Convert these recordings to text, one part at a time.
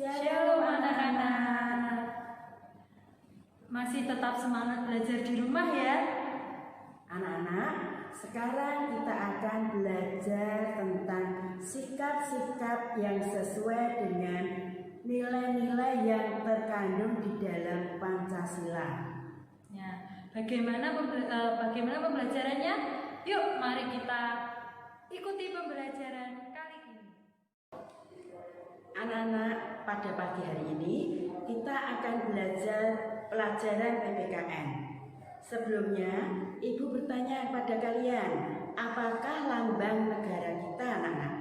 Shalom anak-anak. Masih tetap semangat belajar di rumah ya? Anak-anak, sekarang kita akan belajar tentang sikap-sikap yang sesuai dengan nilai-nilai yang terkandung di dalam Pancasila. Ya, bagaimana pembelajarannya? Yuk, mari kita ikuti pembelajaran kali ini. Anak-anak, pada pagi hari ini kita akan belajar pelajaran PPKN. Sebelumnya, Ibu bertanya kepada kalian, apakah lambang negara kita, anak-anak?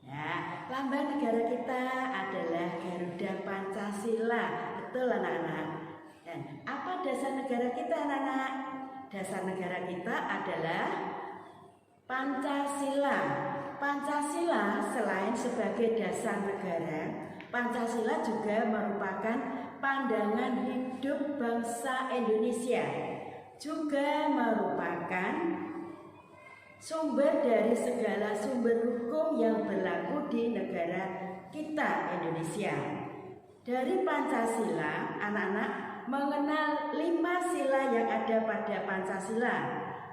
Ya, lambang negara kita adalah Garuda Pancasila. Betul, anak-anak. Dan apa dasar negara kita, anak-anak? Dasar negara kita adalah Pancasila. Pancasila selain sebagai dasar negara, Pancasila juga merupakan pandangan hidup bangsa Indonesia, juga merupakan sumber dari segala sumber hukum yang berlaku di negara kita Indonesia. Dari Pancasila, anak-anak mengenal 5 sila yang ada pada Pancasila.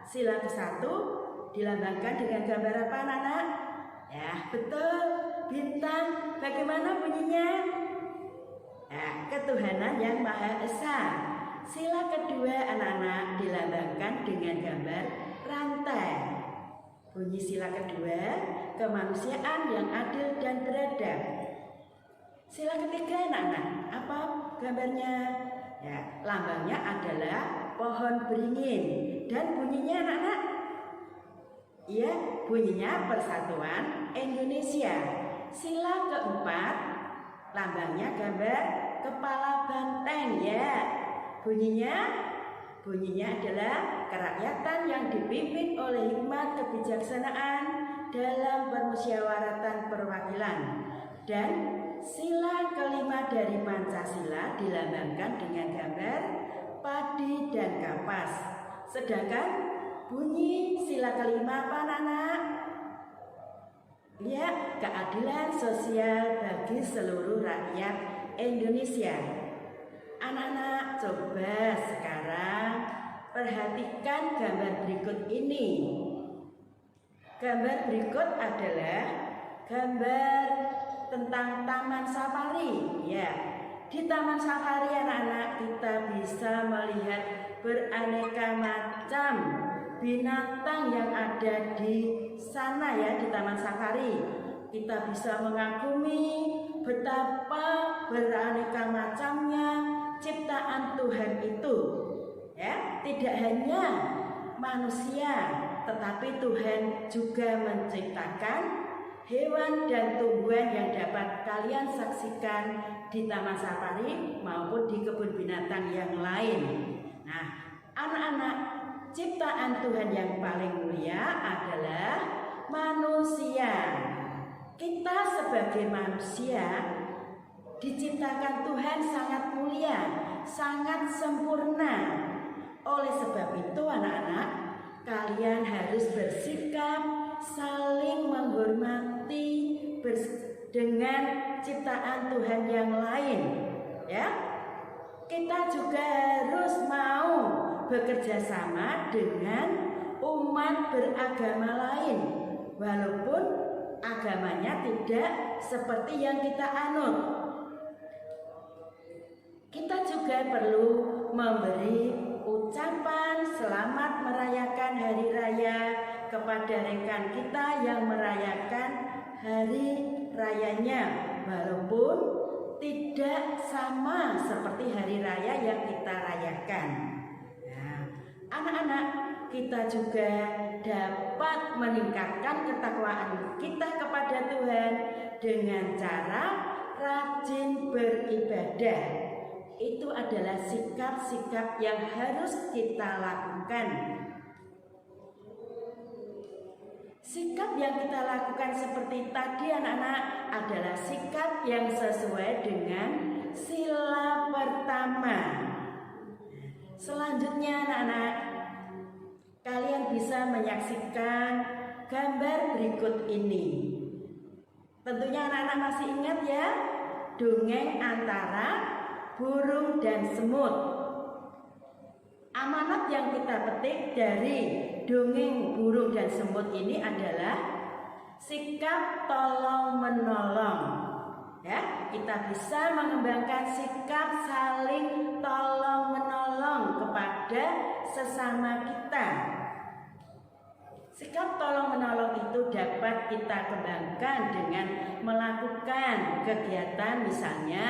Sila ke-1 dilambangkan dengan gambar apa, anak-anak? Ya, betul, bintang. Bagaimana bunyinya? Ya, ketuhanan yang Maha Esa. Sila kedua, anak-anak, dilambangkan dengan gambar rantai. Bunyi sila kedua, kemanusiaan yang adil dan beradab. Sila ketiga, anak-anak, apa gambarnya? Ya, lambangnya adalah pohon beringin. Dan bunyinya, anak-anak, ya, bunyinya Persatuan Indonesia. Sila keempat, lambangnya gambar kepala banteng, ya. Bunyinya adalah kerakyatan yang dipimpin oleh hikmat kebijaksanaan dalam permusyawaratan perwakilan. Dan sila kelima dari Pancasila dilambangkan dengan gambar padi dan kapas. Sedangkan bunyi sila kelima apa, anak-anak? Ya, keadilan sosial bagi seluruh rakyat Indonesia. Anak-anak, coba sekarang perhatikan gambar berikut ini. Gambar berikut adalah gambar tentang Taman Safari. Ya, di Taman Safari, anak-anak, kita bisa melihat beraneka macam binatang yang ada di sana, ya, di Taman Safari. Kita bisa mengagumi betapa beraneka macamnya ciptaan Tuhan itu, ya. Tidak hanya manusia, tetapi Tuhan juga menciptakan hewan dan tumbuhan yang dapat kalian saksikan di Taman Safari maupun di kebun binatang yang lain. Nah, anak-anak, ciptaan Tuhan yang paling mulia adalah manusia. Kita sebagai manusia diciptakan Tuhan sangat mulia, sangat sempurna. Oleh sebab itu, anak-anak, kalian harus bersikap saling menghormati dengan ciptaan Tuhan yang lain, ya. Kita juga harus mau bekerja sama dengan umat beragama lain, walaupun agamanya tidak seperti yang kita anut. Kita juga perlu memberi ucapan selamat merayakan hari raya kepada rekan kita yang merayakan hari rayanya, walaupun tidak sama seperti hari raya yang kita rayakan. Nah, anak-anak, kita juga dapat meningkatkan ketakwaan kita kepada Tuhan dengan cara rajin beribadah. Itu adalah sikap-sikap yang harus kita lakukan. Sikap yang kita lakukan seperti tadi, anak-anak, adalah sikap yang sesuai dengan sila pertama. Selanjutnya, anak-anak, kalian bisa menyaksikan gambar berikut ini. Tentunya anak-anak masih ingat, ya? dongeng antara burung dan semut. Amanat yang kita petik dari dongeng burung dan semut ini adalah sikap tolong menolong. Ya, kita bisa mengembangkan sikap saling tolong menolong kepada sesama kita. Sikap tolong menolong itu dapat kita kembangkan dengan melakukan kegiatan, misalnya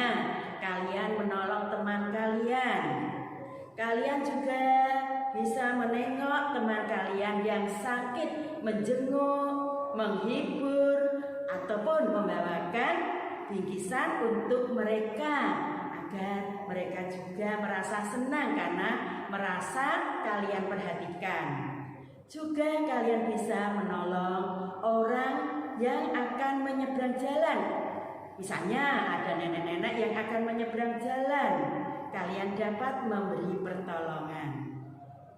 kalian menolong teman kalian. Kalian juga bisa menengok teman kalian yang sakit, menjenguk, menghibur, ataupun membawakan bingkisan untuk mereka agar mereka juga merasa senang karena merasa kalian perhatikan. Juga kalian bisa menolong orang yang akan menyeberang jalan. Misalnya ada nenek-nenek yang akan menyeberang jalan, kalian dapat memberi pertolongan.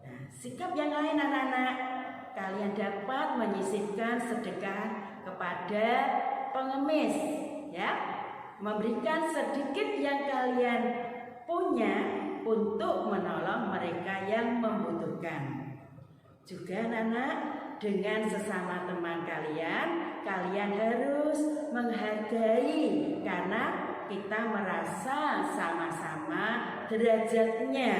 Nah, sikap yang lain anak-anak, kalian dapat menyisihkan sedekah kepada pengemis, ya, memberikan sedikit yang kalian punya untuk menolong mereka yang membutuhkan. Juga anak-anak, dengan sesama teman kalian, kalian harus menghargai karena kita merasa sama-sama derajatnya.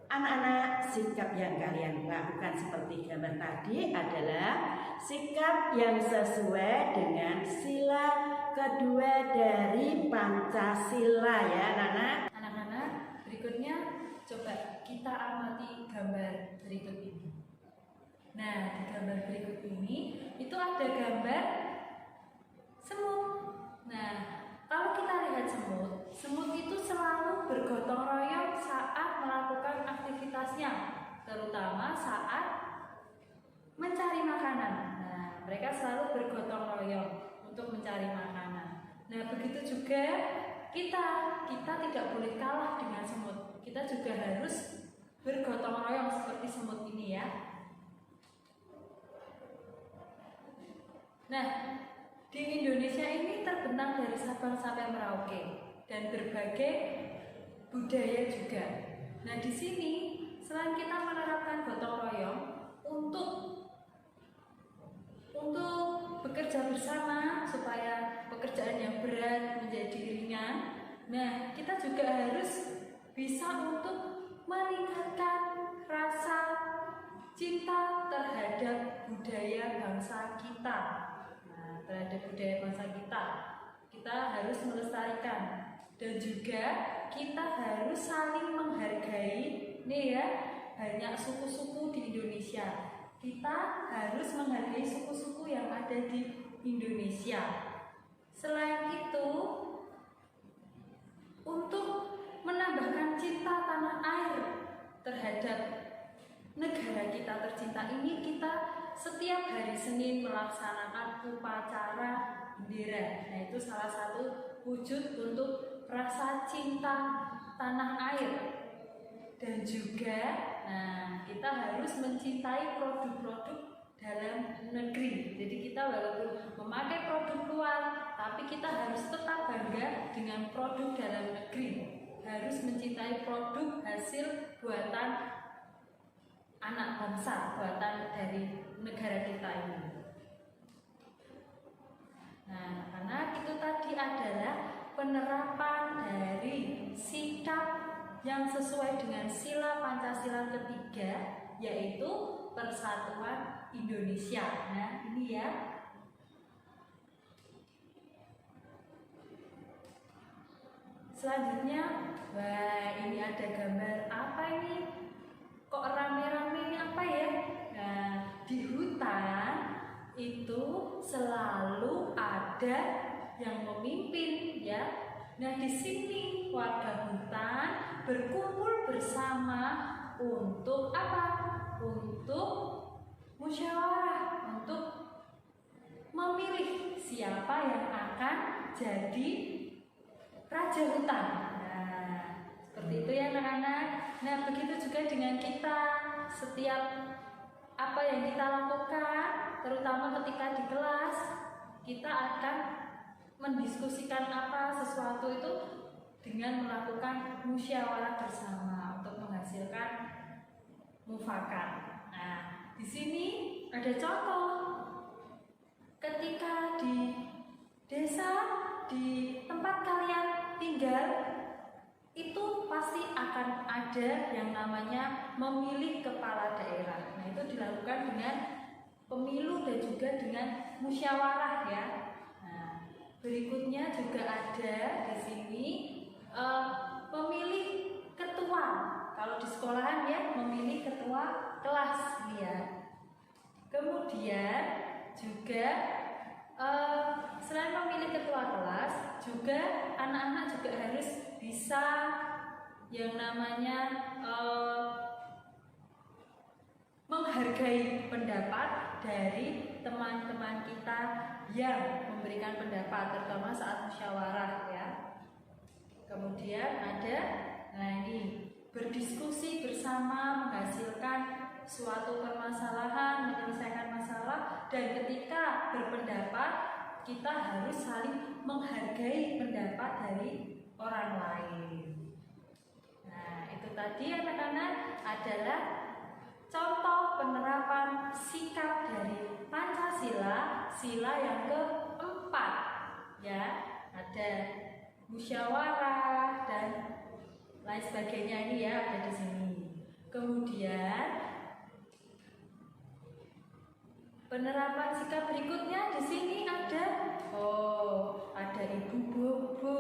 Anak-anak, sikap yang kalian lakukan seperti gambar tadi adalah sikap yang sesuai dengan sila kedua dari Pancasila, ya anak-anak. Anak-anak, berikutnya coba kita amati gambar berikut ini. Nah, di gambar berikut ini itu ada gambar semut. Nah, kalau kita lihat semut, semut itu selalu bergotong royong saat melakukan aktivitasnya, terutama saat mencari makanan. Nah, mereka selalu bergotong royong untuk mencari makanan. Nah, begitu juga kita tidak boleh kalah dengan semut. Kita juga harus bergotong royong seperti semut ini, ya. Nah, di Indonesia ini terbentang dari Sabang sampai Merauke dan berbagai budaya juga. Nah, di sini selain kita menerapkan gotong royong untuk bekerja bersama supaya pekerjaan yang berat menjadi ringan, nah kita juga harus bisa untuk meningkatkan rasa cinta terhadap budaya bangsa kita. Terhadap budaya bangsa kita harus melestarikan, dan juga kita harus saling menghargai. Nih ya, banyak suku-suku di Indonesia, kita harus menghargai suku-suku yang ada di Indonesia. Selain itu, untuk menambahkan cinta tanah air terhadap negara kita tercinta ini, kita setiap hari Senin melaksanakan upacara bendera. Nah, itu salah satu wujud untuk rasa cinta tanah air. Dan juga, nah, kita harus mencintai produk-produk dalam negeri. Jadi kita walaupun memakai produk luar, tapi kita harus tetap bangga dengan produk dalam negeri. Harus mencintai produk hasil buatan anak bangsa, buatan dari negara kita ini. Nah, karena itu tadi adalah penerapan dari sikap yang sesuai dengan sila Pancasila ketiga, yaitu Persatuan Indonesia. Nah, ini ya. Selanjutnya, wah, ini ada gambar apa ini? Kok rame-rame ini apa ya? Nah, di hutan itu selalu ada yang memimpin, ya. Nah, di sini warga hutan berkumpul bersama untuk apa? Untuk musyawarah, untuk memilih siapa yang akan jadi raja hutan. Nah, seperti itu ya anak-anak. Nah, begitu juga dengan kita. Setiap apa yang kita lakukan, terutama ketika di kelas, kita akan mendiskusikan apa sesuatu itu dengan melakukan musyawarah bersama untuk menghasilkan mufakat. Nah, di sini ada contoh ketika di desa, di tempat kalian tinggal, itu pasti akan ada yang namanya memilih kepala daerah. Nah, itu dilakukan dengan pemilu dan juga dengan musyawarah ya. Nah, berikutnya juga ada di sini memilih ketua. Kalau di sekolahan ya memilih ketua kelas ya. Kemudian juga selain memilih ketua kelas, juga anak-anak juga harus bisa yang namanya menghargai pendapat dari teman-teman kita yang memberikan pendapat, terutama saat musyawarah ya. Kemudian ada, nah ini berdiskusi bersama menghasilkan suatu permasalahan, menyelesaikan masalah, dan ketika berpendapat kita harus saling menghargai pendapat dari orang lain. Nah, itu tadi anak-anak adalah contoh penerapan sikap dari Pancasila, sila yang keempat ya. Ada musyawarah dan lain sebagainya, ini ya ada di sini. Kemudian penerapan sikap berikutnya di sini ada, ada Ibu Bobo.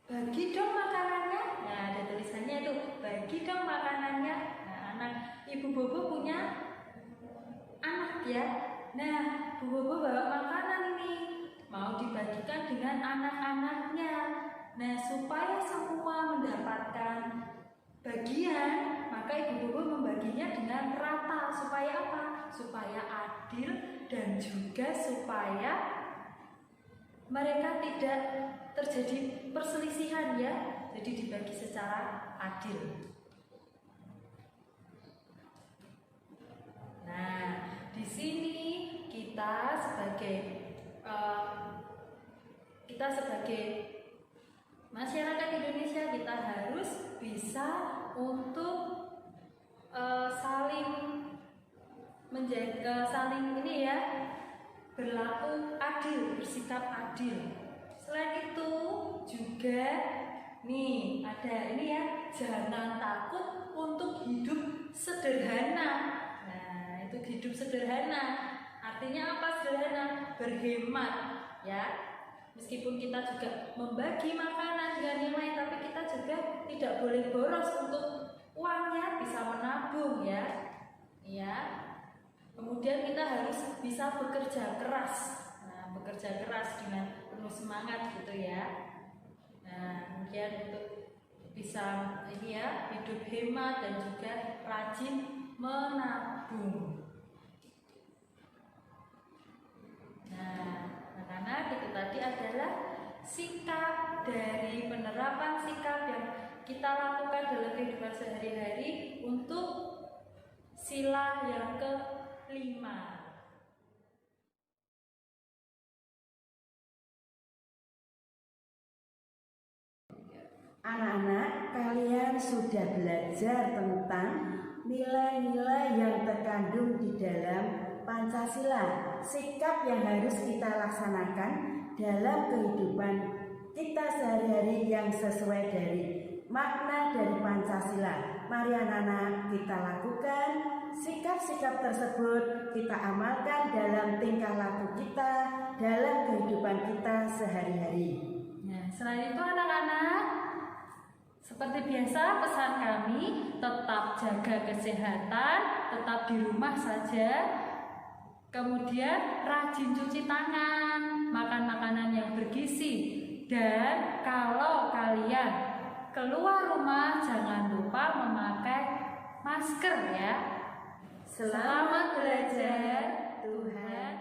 Bagi dong makanannya. Nah, ada tulisannya itu, bagi dong makanannya. Nah, anak Ibu Bobo punya anak ya. Nah, Bu Bobo bawa makanan ini, mau dibagikan dengan anak-anaknya. Nah, supaya semua mendapatkan bagian, maka Ibu Bobo membaginya dengan rata. Supaya apa? Supaya adil dan juga supaya mereka tidak terjadi perselisihan ya. Jadi dibagi secara adil. Nah, di sini kita sebagai masyarakat Indonesia, kita harus bisa untuk saling menjaga, saling ini ya, berlaku adil, bersikap adil. Selain itu juga nih ada ini ya, jangan takut untuk hidup sederhana. Nah, itu hidup sederhana. Artinya apa sederhana? Berhemat ya. Meskipun kita juga membagi makanan dengan yang lain, tapi kita juga tidak boleh boros untuk uangnya, bisa menabung ya. Ya. Kemudian kita harus bisa bekerja keras. Nah, bekerja keras dengan penuh semangat gitu ya. Nah, kemudian untuk bisa ini ya, hidup hemat dan juga rajin menabung. Nah, anak-anak, itu tadi adalah sikap dari penerapan sikap yang kita lakukan dalam kehidupan sehari-hari untuk sila yang ke-5. Anak-anak, kalian sudah belajar tentang nilai-nilai yang terkandung di dalam Pancasila, sikap yang harus kita laksanakan dalam kehidupan kita sehari-hari yang sesuai dari makna dari Pancasila. Mari anak-anak, kita lakukan sikap-sikap tersebut, kita amalkan dalam tingkah laku kita, dalam kehidupan kita sehari-hari. Nah, selain itu anak-anak, seperti biasa pesan kami, tetap jaga kesehatan, tetap di rumah saja. Kemudian rajin cuci tangan, makan makanan yang bergizi. Dan kalau kalian keluar rumah jangan lupa memakai masker ya. Selamat belajar, Tuhan